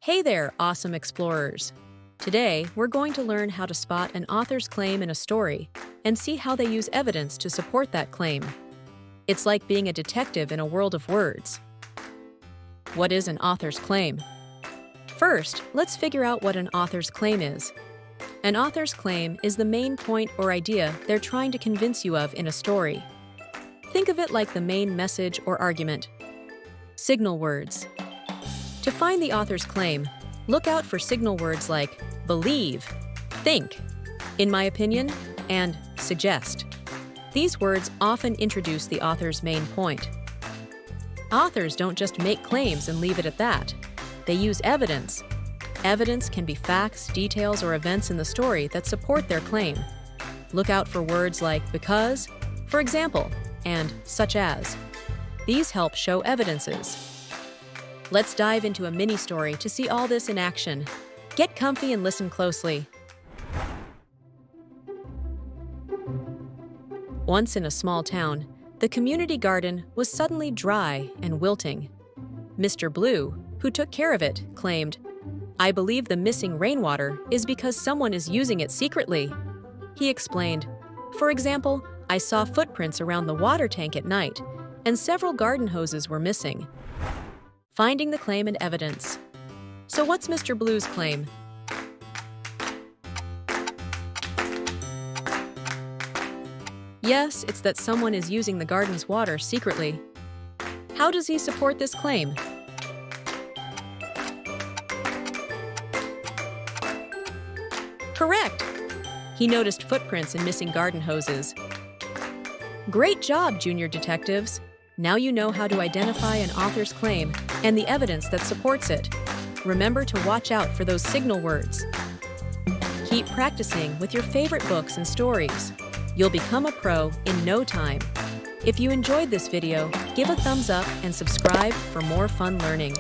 Hey there, awesome explorers! Today, we're going to learn how to spot an author's claim in a story and see how they use evidence to support that claim. It's like being a detective in a world of words. What is an author's claim? First, let's figure out what an author's claim is. An author's claim is the main point or idea they're trying to convince you of in a story. Think of it like the main message or argument. Signal words. To find the author's claim, look out for signal words like believe, think, in my opinion, and suggest. These words often introduce the author's main point. Authors don't just make claims and leave it at that. They use evidence. Evidence can be facts, details, or events in the story that support their claim. Look out for words like because, for example, and such as. These help show evidences. Let's dive into a mini-story to see all this in action. Get comfy and listen closely. Once in a small town, the community garden was suddenly dry and wilting. Mr. Blue, who took care of it, claimed, "I believe the missing rainwater is because someone is using it secretly." He explained, "For example, I saw footprints around the water tank at night, and several garden hoses were missing." Finding the claim and evidence. So what's Mr. Blue's claim? Yes, it's that someone is using the garden's water secretly. How does he support this claim? Correct! He noticed footprints in missing garden hoses. Great job, junior detectives! Now you know how to identify an author's claim and the evidence that supports it. Remember to watch out for those signal words. Keep practicing with your favorite books and stories. You'll become a pro in no time. If you enjoyed this video, give a thumbs up and subscribe for more fun learning.